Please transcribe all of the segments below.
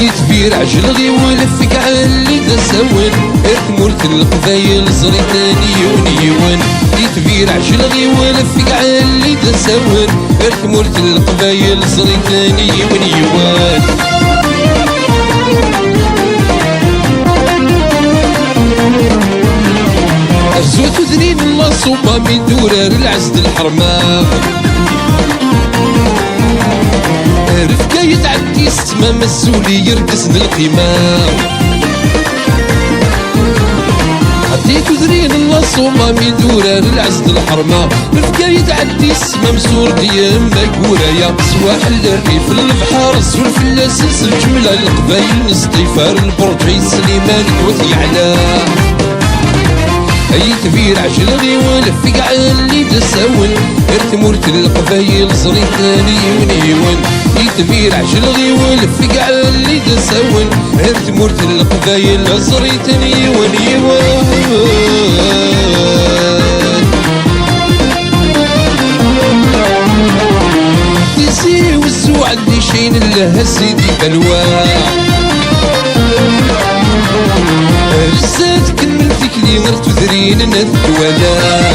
يتفير عجل غي ولفك عالي تساون ارتمولت القبايل زريتاني يون يتفير عجل غي ولفك عالي تساون ارتمولت القبايل زريتاني يون أرزوت ذنين الله صوبا من دورار العزد الحرمان رفقا يتعدي ستما مسولي يرقصن القمام عديت ذرين الله صوما من دورار العزد الحرمة رفقا يتعدي ستما مسور ديام ماكورايا سواحل الريف البحر الزول فلاس الجملة القبايل نصطيفار البرج سليمان كوثي على اي تفير عجل غي ولفق عالي تساون ارتمورت القبايل زريتاني يون يتفير عجل غي ولفق عالي تساون ارتمورت القبايل زريتاني يون تسي والسوع اللي شين الله سيدي بلوان رزات كملتك لي غير تذرين الدوالا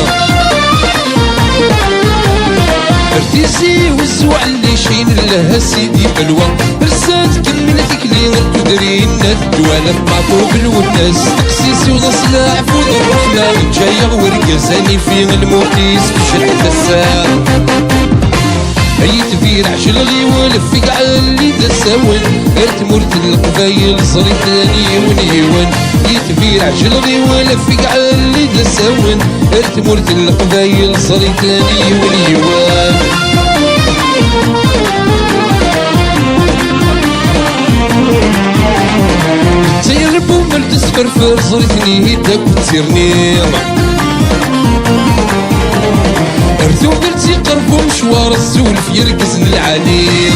ارتيزي والزوع اللي شين لها سيدي بلوى رزات كملتك لي غير تذرين الدوالا معطوب الوناس تقسيسي وضصلاع فوض الرحلة جاية ورقزاني في الموتيس بشدة الساعة اي تفير عجل غي ولفق عالي تساون ارتمورت القبايل زريتاني يون يتفير عجل غي ولفق عالي تساون ارتمورت القبايل زريتاني يون تيربو مال تسفرفر زريتني هداك وتسيرني ارثو قلتي قربو مشوار الزول في يركزن العليم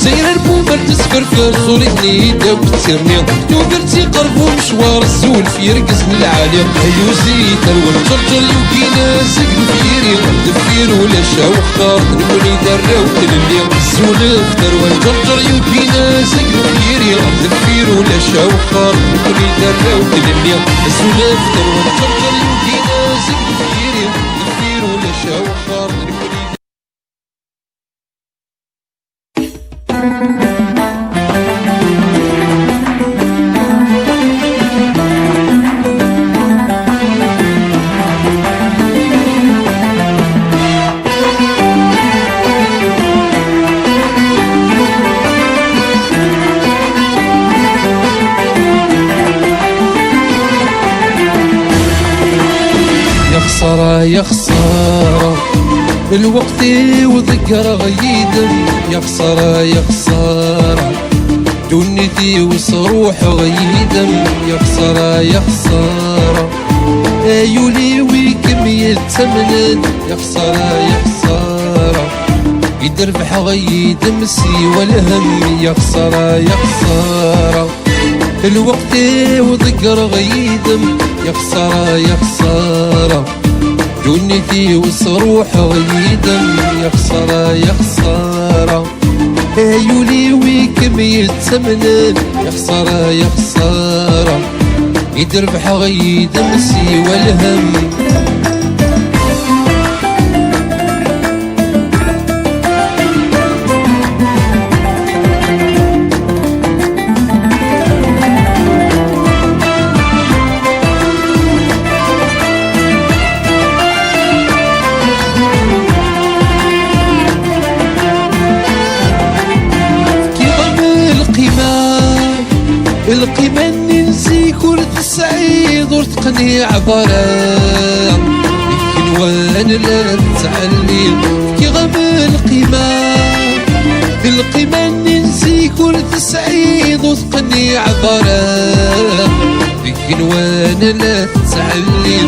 تاير البومر تسفرفر صورتني داك تسيرني ارثو قلتي قربو مشوار الزول في يركزن العليم هيو زيت والجرجر يوكينا سقلو فيري دفير ولا شاو اختار نولي دراو تللي الزول اختار والجرجر يوكينا سقلو فيري دفير ولا شاو اختار نولي دراو تللي الزول اختار والجرجر يوكينا سقلو فيري دفير ولا شاو اختار نولي يا خسارة الوقت وذكر غيدم يا خسارة يا خسارة دنيتي وصروح غيدم يا خسارة يا خسارة ايولي ويكم يتمنن يا خسارة يا خسارة يدربح غيدم سوى الهم يا خسارة يا خسارة الوقت وذكر غيدم يا خسارة يا خسارة دنيتي وصروح غيدم يا خسارة يا خسارة ايولي ويكم يتمنن يا خسارة يا خسارة يدربح غيدم سوى الهم القيمة ننسي كل السعيد ورتقني عبارة يمكن وانا لا تعلي كي غم القيمة ننسي كل السعيد ورتقني عبارة يمكن وانا لا تعلي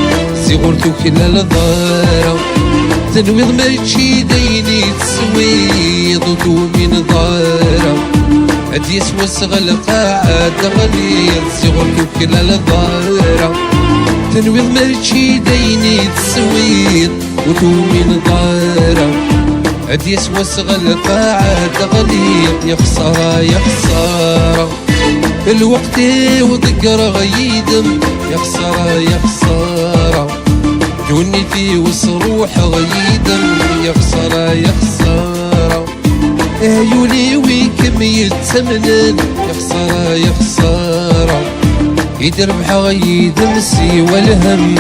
صغرت كلا الضارة تنويض ماشي ديني تسويض ودومي نضارة هاد يسوى صغل قاعد غليظ صغر كلا الضارة تنويض ماشي ديني تسويض ودومي نضارة عاد يسوى صغلقة عاد غليق يا خسارة يا خسارة الوقت وذكر غيدم يا خسارة يا خسارة دنيتي وصروح غيدم يا خسارة يا خسارة عيوني ويكم يتمنن يا خسارة يا خسارة يدربح غيدم سوى الهم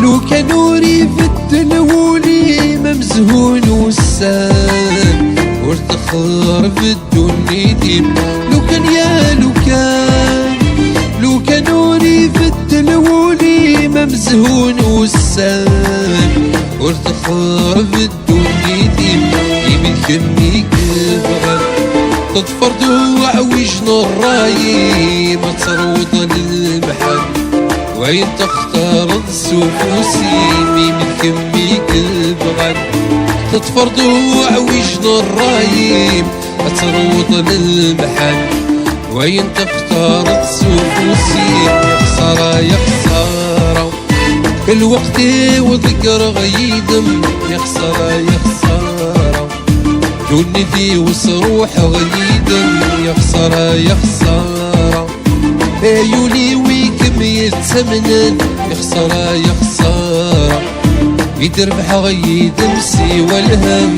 لو كان نوري في الدنولي ممزهون والسان وارتخر في الدنيا ديم لو كان نوري في الدنولي ممزهون والسان وارتخر في الدنيا ديم يمكنني كبغى تضفر دوع وجن الراي ما تروض للمحل وين تختار السفوسي من كمي كالبغل تطفر ضوع وجن الرايم تروض للمحل وين تختار السفوسي يا خسارة يا خسارة الوقت وذكر غيدم يا خسارة يا خسارة دنيتي وصروح غيدم يا خسارة يا خسارة عيوني ويكم يتمنن يا خسارة يا خسارة يدربح غيدم سوى الهم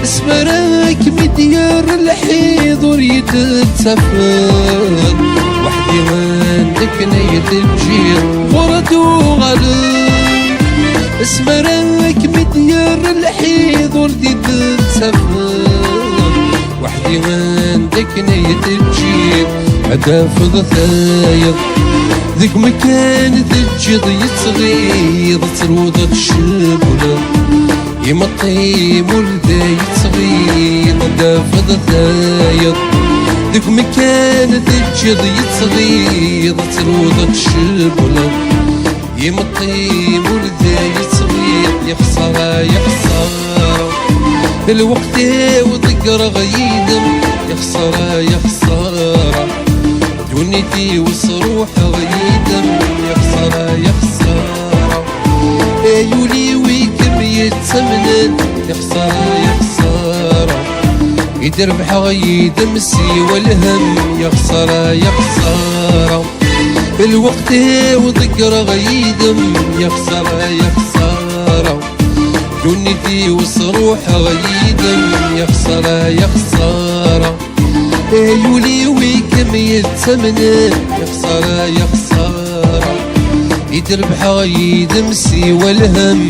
اسمرك مديار الحيض يتسفر وحدي عندك نيت بجير ورد وغلب اسمرك مديار الحيض يتسفر وحدي عندك نيت بجير هدف ضثاير ذيك مكان تجد يتصغير تروض الشبلة يمطي مولدي صغير دافض ثاير ذيك مكان تجد يتصغير تروض الشبلة يمطي مولدي صغير يا خسارة يا خسارة الوقت وذكر غيدم يا خسارة يا خسارة دنيتي وصروح غيدم يا خسارة يا خسارة عيوني ويكم يتمنن يا خسارة يا خسارة يدربح غيدم سوى الهم يا خسارة يا خسارة الوقت وذكر غيدم يا خسارة يا خسارة دنيتي وصروح غيدم يا خسارة يا خسارة عيوني ويكم يتمنن يا خسارة يا خسارة يدربح غيدم سوى الهم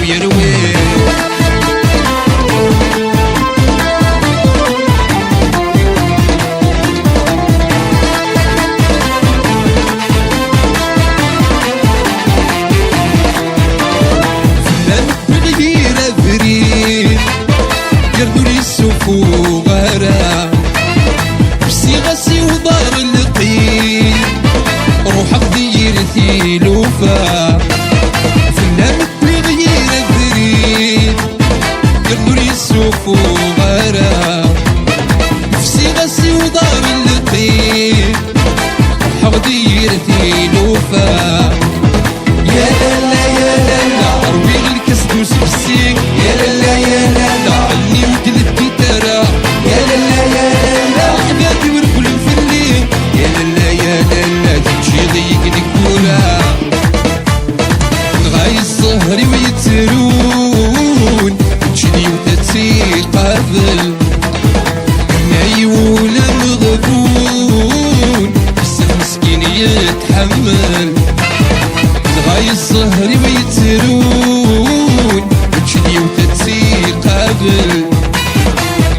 ويروي. يردوا لي السفو غارة بسي غسي ودار اللقين روح غدير ثيلوفا فنان بغير الذرين. يردوا لي السفو غارة بسي غسي ودار اللقين روح غدير ثيلوفا. يا لالا يا لالا روي الكاس دوس بسيك. يا لالا يا لالا علي ودل التيتارا. يا لالا يا لالا حبابي وركل الفلي. يا لالا يا لالا تمشي ضيقني كورا نغاي الزهري ويتسرون تشدي وتتسي قابل ناي ولا مغبون بس المسكين يتحمل. نغاي الزهري ويتسرون تشدي وتتسي قابل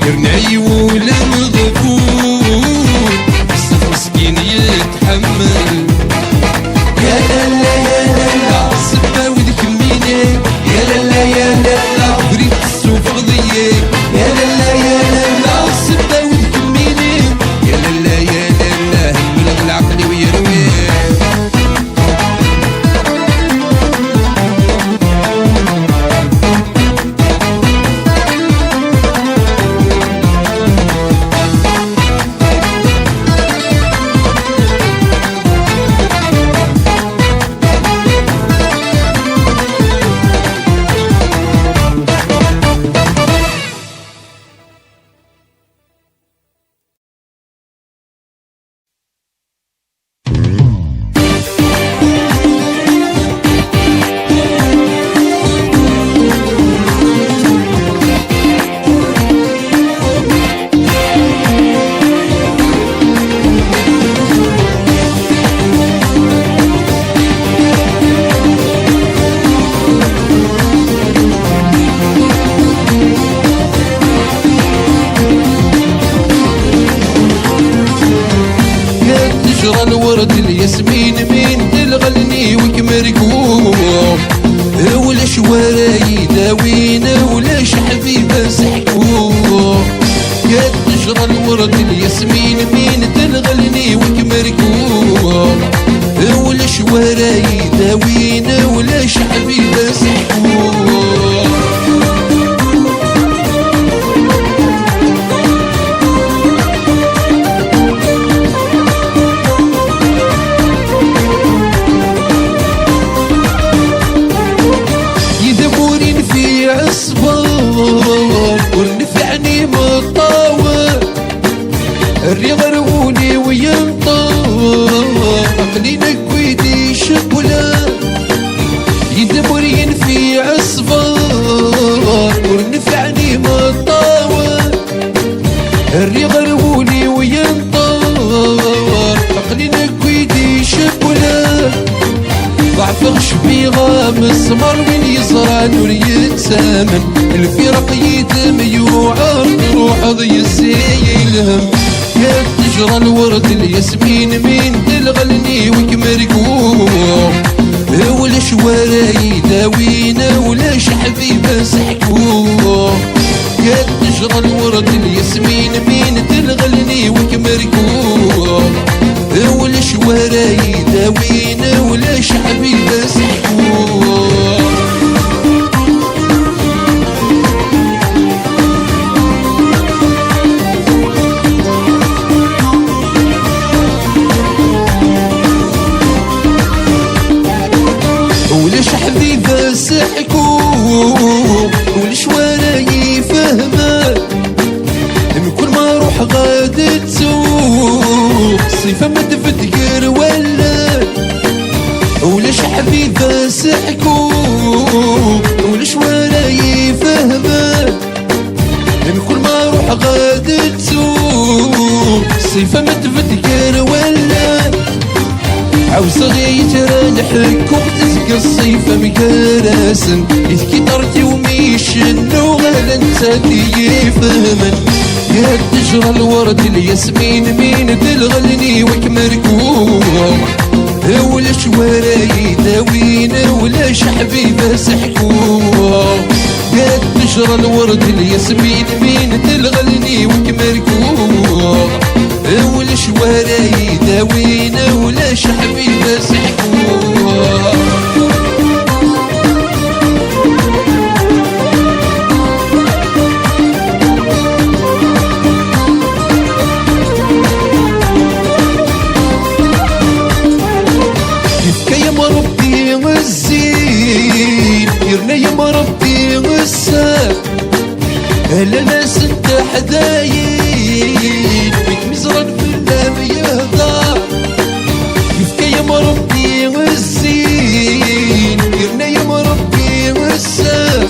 يرنعي ولا مغبون بس المسكين يتحمل. يا لالا يا لالا السبا وذيك ميني. يا لالا يا لالا بريد السوف غضية. يا لالا يا لالا السبا وذيك ميني. يا لالا يا لالا هملغ العقل ويروي. شجرة الورد الياسمين مين تلغلني وكمركوب. ولاش وراي داوينا ولاش حبيبة سحكوب. يا شجرة الورد الياسمين مين تلغلني وكمركوب. ولاش وراي داوينا ولاش حبيبة سحكوب. ونفعني مطاوع الرياض رغوني وينطاوع عقلي كويدي شبولا يدمرين في عصفار. ونفعني مطاوع الرياض رغوني وينطاوع عقلي كويدي شبولا. ضعف غشبيغة مسمر وين يزرع نور يتسامن. الفرق يتم يوعر روح ضي السيلهم. يا تجرى الورد الياسمين مين تلغلني وكمركوب. ولاش وراي داوينا ولاش حبيبة سحكوب. يا تجرى الورد الياسمين مين تلغلني وكمركوب. ولاش وراي داوينا ولاش حبيبة سحكوب. ولاش حبيبة سحكوب. ولاش وراي فهمة من كل ما روح غادي تسوق صيفة ما تفتكر ولا. ولاش حبيبة سحكوب. ولاش وراي فهمة من كل ما روح غادي تسوق صيفة ما تفتكر ولا. عاوزة غير نحكو تزكى الصيف مكراسن إذ كترتي وميشنو غالا انت اللي يفهمن يا تجرى الورد الياسمين مين تلغلني وكمركوه ولا شواراي داوين ولا حبيبه سحكوه يا تجرى الورد الياسمين مين تلغلني وكمركوه ولا شواراي داوين ولا حبيبه سحكوه يرنا يا مربي غسان اهلا ناس انت حدايين بك مزرن في اللام يهضر يفكى يا مربي غسين يرنا يا مربي غسان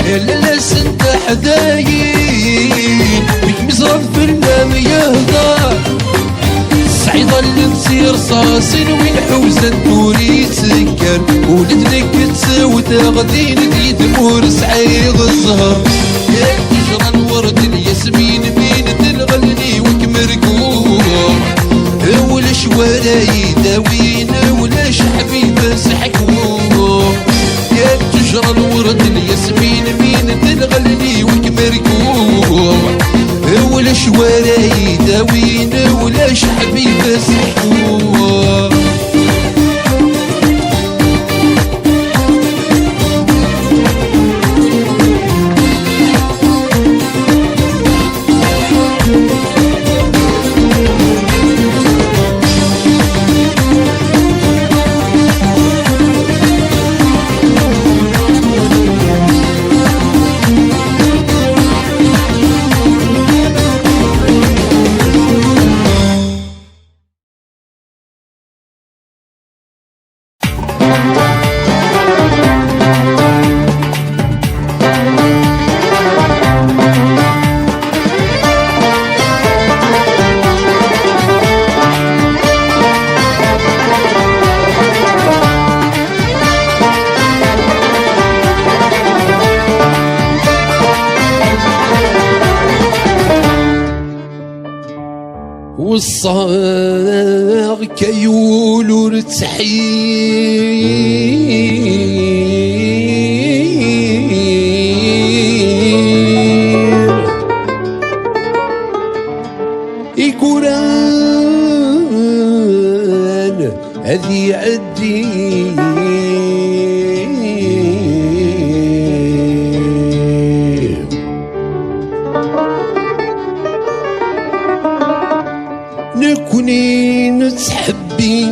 اهلا ناس انت حدايين بك مزرن في اللام يهضر سعيدة اللي تصير صاصين وين حوزة توري سكر ولدنك تساوت غادين ديد مور سعيغ الزهر يا تجرى الورد الياسمين مين تلغلني وكمركوه ولا شواراي داوين ولا حبيبه سحكوه يا تجرى الورد الياسمين مين تلغلني وكمركوه ولا شواراي داوين ولا حبيبه سحكوه والصاغ كيول ورتحير يقولان هذي عدي نكوني نتحبي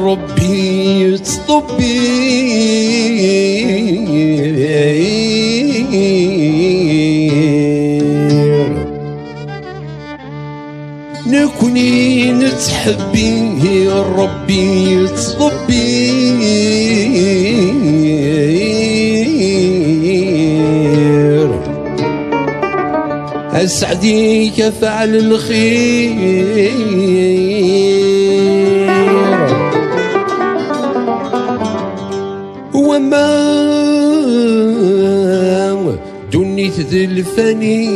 ربي يتصطبي نكوني نتحبي ربي يتصطبي أسعدي كفعل الخير وما دنيت ذي الفني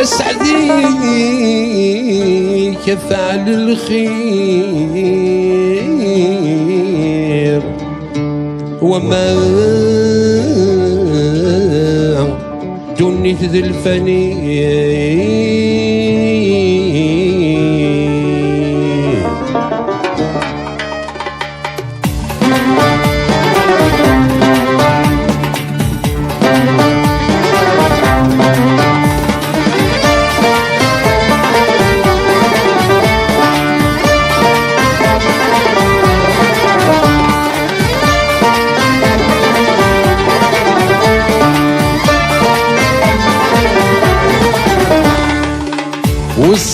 أسعدي كفعل الخير وما دنيت ذي الفني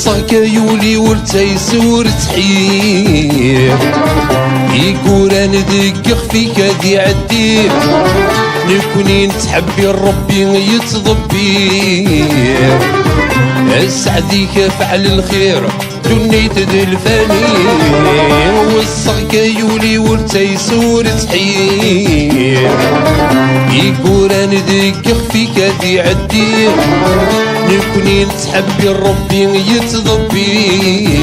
والصاك يولي ورتايس ورتحير يقول انا دقق فيك هادي عدير نكوني نتحبي ربي يتضبير السعديك فعل الخير دنيت ذي الفانير والصاك يولي ورتايس ورتحير يقول انا دقق فيك هادي عدير نكوني نتحبي ربي يتضبير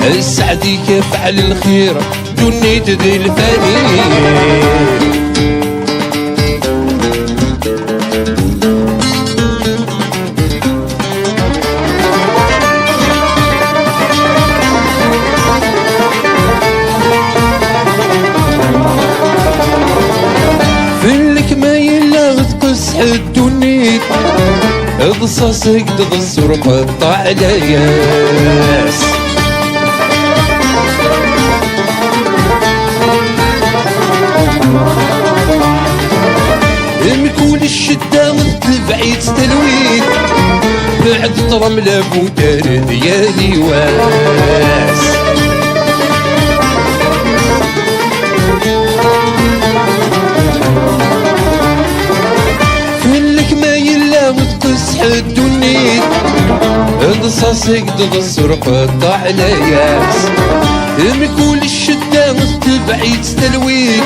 السعديك فعل الخير دنيت ذي الفانير الدنيا اغصصك تغصر قطع الياس مكون الشدة تبعيد تلوين بعد طرم لابو دار ديالي واس الدنيا اغصصك تغصر قطع الياس مكول الشدة تبعيد تلوين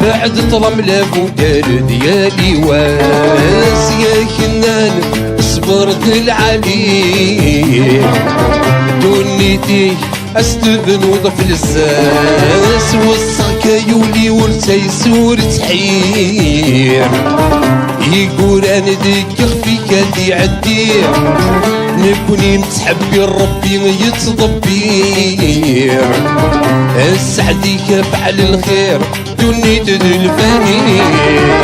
بعد طلم لابو دار ديالي واس يا كنان صبرت العلي دنيتي استبن وضف الزاس والصاك يولي ورتايس ورتحير يقول انا دقق فيك هادي عدير نكوني نتحبي ربي يتضبير السعديك فعل الخير دنيت ذي الفانير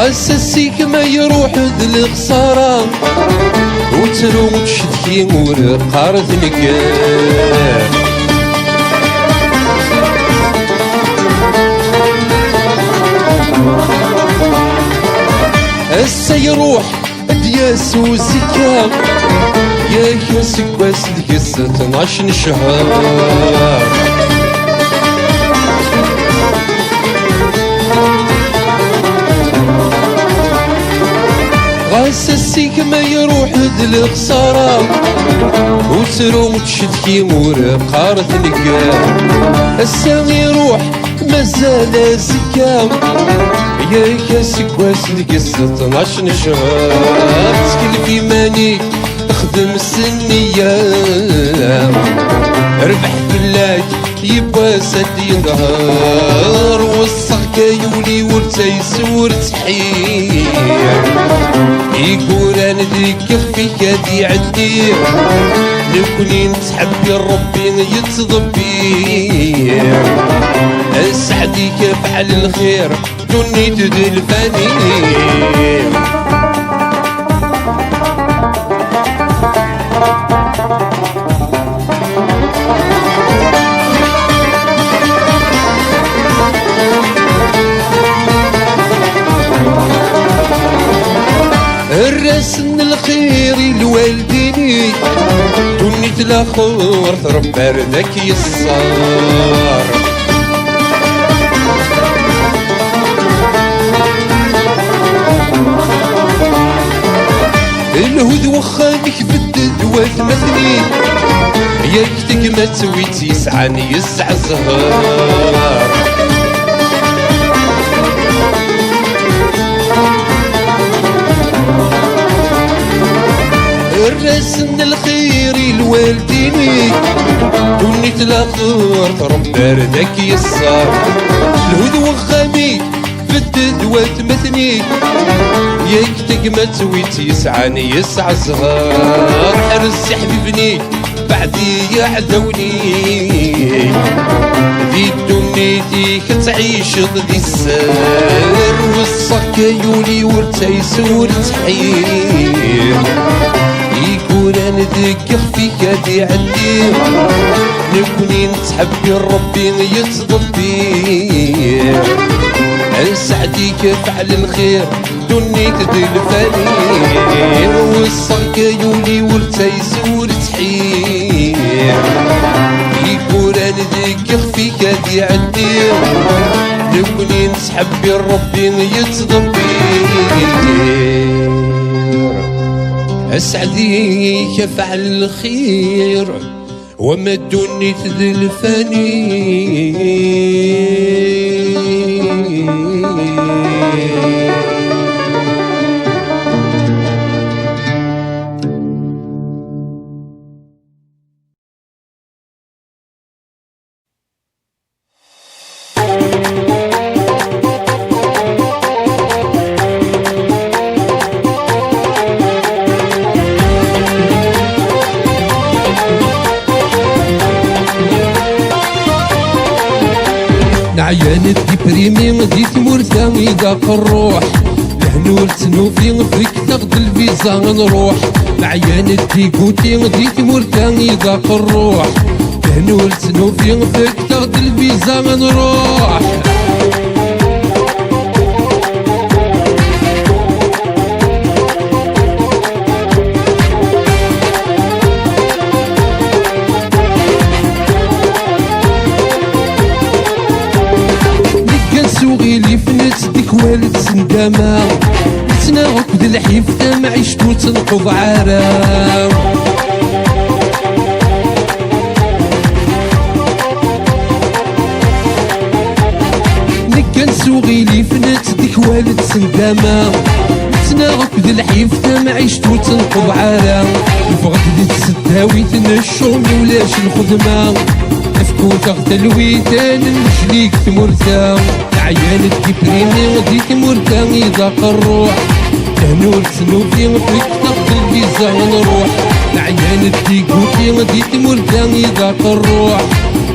قاسسيك ما يروح ذي الخسارة وتروم تشدكي ورقارت نقار هسا يروح دياس وسكام يا كاسك باس ديس 12 شهر غاسسيك ما يروح ذي الخسارة وتروم تشدكي ورقارت نقار هسا يروح مازال سكام يا كاسك واس ديس 12 شهر تكلفي ماني خدم السنية ربح فلاك يبا سد ينهار والصاك يولي ورتايس ورتحير يقول انا دقق فيك هادي عدير نكوني نتحبي ربي يتضبير السعديك فعل الخير دنيت ذي الفانير الرسن الخير الوالديني دنيت الاخر تربى بردك يصار الهود وخانك بدد وثمثني ياك تقما تسويت يسعني يسع الزهار الرسن الخير الوالديني دنيت الاخر تربى بردك يصار الهود وخانك بدد وثمثني ياك تقما تسويت يسعني يسع الزهار حرس يا حبيبني بعدي يعذوني ذي دنيتي كتعيش ضدي السار والصك يولي ورتايس ورتحير كورا ندقخ فيك هادي عندي نكوني نتحبي ربي يتضبي سعديك فعل الخير دنيت دلفاني والصاك يولي والتيسور تحير كورا ندقخ فيك هادي عندي نكوني نتحبي ربي يتضبي أسعديك فعل الخير وما دوني تذلفني عيانة ديبريمي ديت مرثاني داق الروح لهنول تنوفي فيك تاخد الفيزا نروح عيانة ديكوتي ديت مرثاني داق الروح لهنول تنوفي فيك تاخد الفيزا نروح سوغي لي فنت ديك والد سندامة تناغك ذا الحيف تام عيشتو تنقض عرام نكا نسوغي لي فنت ديك والد سندامة تناغك ذا الحيف تام عيشتو تنقض عرام الفغد دي تسداوي تنشومي ولاش الخدمة افكو تاخد الويتان نشليك تمرتا عيان الديبريمي وديك مرتاني ذاق الروح تهنور سنوفي فيك تاخد الفيزا ونروح عيان الديكوتي وديك مرتاني ذاق الروح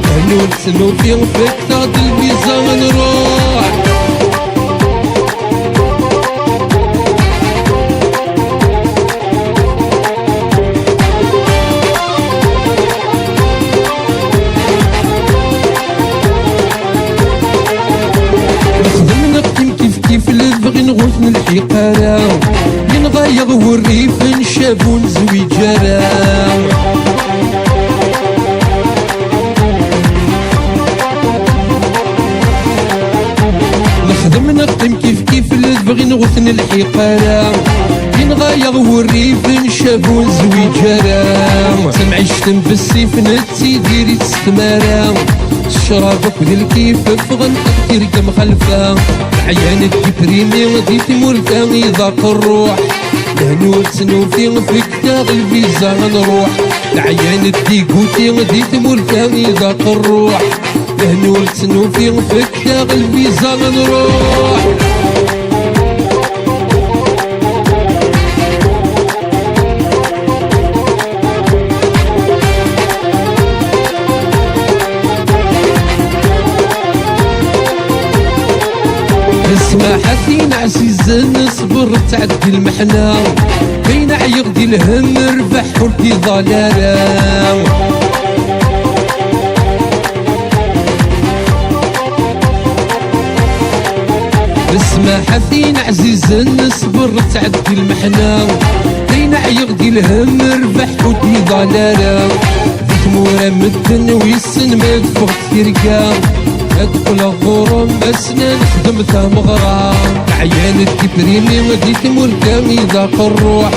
تهنور سنوفي فيك تاخد الفيزا ونروح غوثن الحقارة ينغايغ والريف نشابون زوي جارة نخدم نخدم كيف بغي نغوثن الحقارة ينغايغ والريف نشابون زوي جارة سمعيشتن بالسيف نتي ديري تستمارة شرابك بالكيف فغن تغتير كم خلفة عيان الديبريمي وديت مرتاني ذاق الروح لهنول سنوفي فيك تاغ الفيزا نروح عيان الديكوتي وديت مرتاني ذاق الروح لهنول سنوفي فيك تاغ الفيزا نروح اسمع حسين عزيز نصبر تعدي المحنة بين عيق دي الهم ربح حرتي ضلالة اسمع حسين عزيز نصبر تعدي المحنة بين عيق دي الهم ربح حرتي ضلالة ذيك مورا مدن ويسن ما تفغت ترقى ادخل الظلم اسنا نخدم ثا مغرام عيان الديبريمي وديت مرتاني ذاق الروح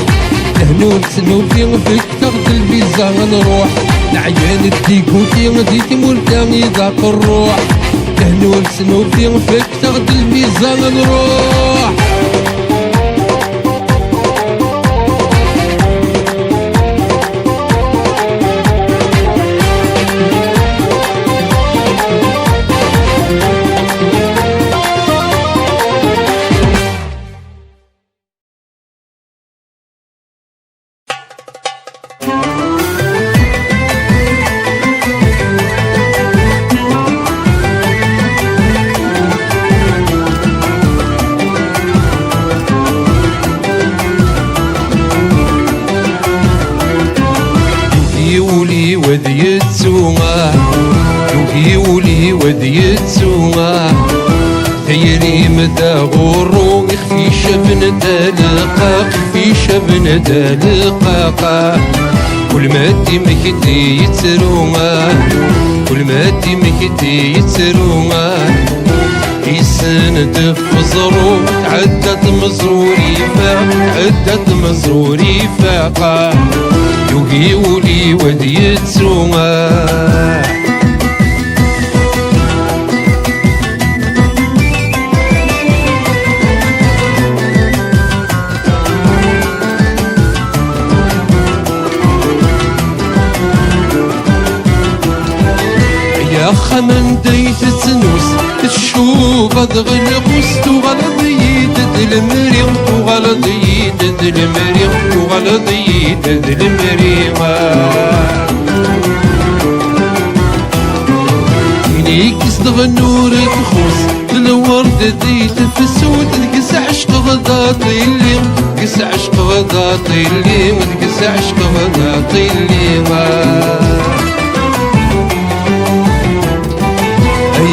لهنول سنوفي فيك تاخد الفيزا نروح عيان الديكوتي وديت مرتاني ذاق الروح لهنول سنوفي فيك تاخد الفيزا نروح بدا غرو يخفي شبن دلقاق في شبن دلقاق كل ما تمكتي يتروما كل ما تمكتي يتروما يسند فزرو عدت مزروري فاق عدت مزروري فاقا يوهي ولي ودي يتروما يا خمن ديت تنوس تشوف ضغل غوست وغلطي تدل مريم وغلطي تدل مريم وغلطي تدل مريم كينيك يصدغ النور تخوص الورد ديت في السود تقس عشق غضاطي اللي تقس عشق غضاطي اللي تقس عشق غضاطي اللي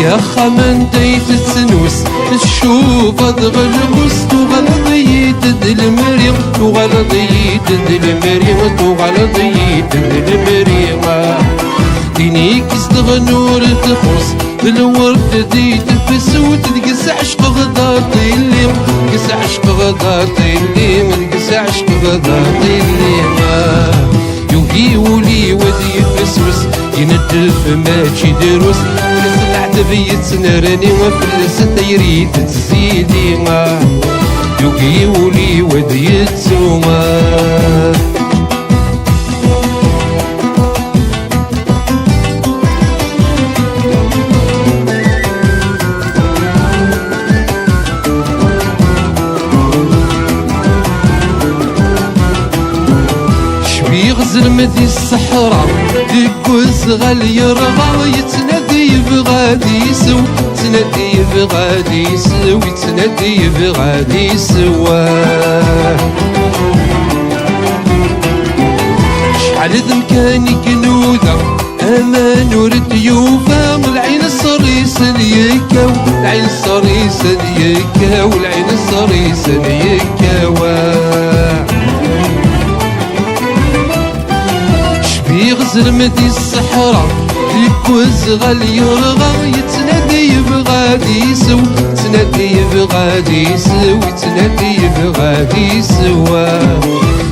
يا خمن ديت السنوس تشوف ضغل غوست وغلطي تدل مريم وغلطي تدل مريم وغلطي تدل مريم دينيك يصدغ النور تخص بالورد ديت في السود تقس عشق غضاطي اللي تقس عشق غضاطي اللي ما تقس عشق غضاطي اللي يوهي ولي ودي يفسوس يندف ماشي دروس تبيت سنرني وفلست يريد تزيدي يوكي ولي ودي تسوما شبي غزل مدي الصحراء ديكوز غالي يرغى يتنادي بغادي يسو تنادي بغادي يسو تنادي بغادي يسواه شحال ذمكاني كنوذا امان ورد يوفا العين الصريس يكاو العين الصريس يكاو العين الصريس يكاو شبي غزل مدي الصحراء يكوز غالي يرغى يتنادي بغادي يسو تنادي بغادي يسو تنادي بغادي يسواه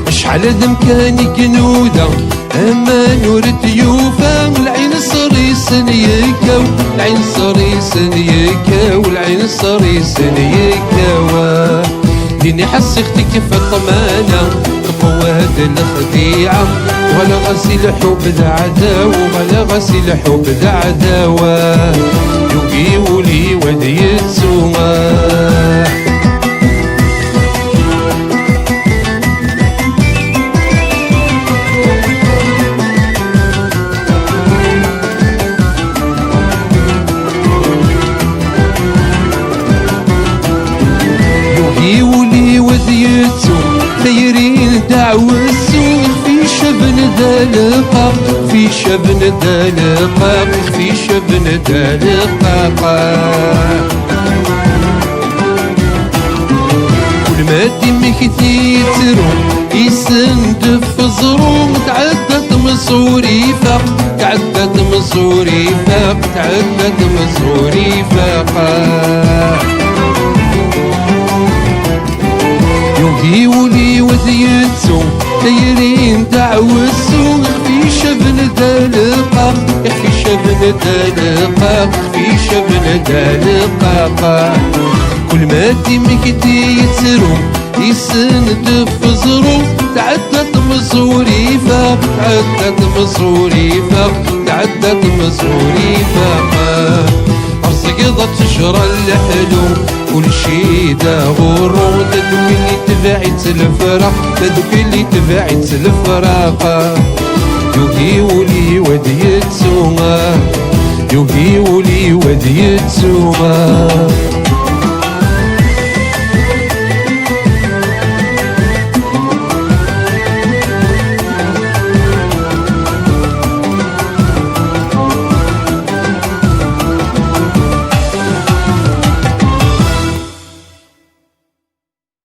شحال ذمكاني كنوذا امان ورد يوفا العين الصريس يكاو العين الصريس يكاو العين الصريس يكاو ديني حس اختك في الطمانة قوات الخديعة ولا غسيل حب العداوة ولا غسيل حب العداوة يوقي ولي ودي تسوما يوقي ولي ودي تسوما خيرين دعوة السوق في شبن دلقاق في شبن دلقاق في شبن دلقاق كل ما دمك تيترو يسند في الظروف تعدت مصوري فاق تعدت مصوري فاق تعدت مصوري فاق يوهي ولي وديتو دايرين دعوة السوق في شبن دلقاق في شبن دلقاق في شبن دلقاق كل ما دمك تيترو يسند في ظروف تعدت مصوري فاق تعدت مصوري فاق تعدت مصوري فاق أرزق تجرى الحلو كل شي دا غرور تدوك اللي تبعت الفراق تدوك اللي تبعت الفراق يوهي ولي ودي تسوما يوهي ولي ودي تسوما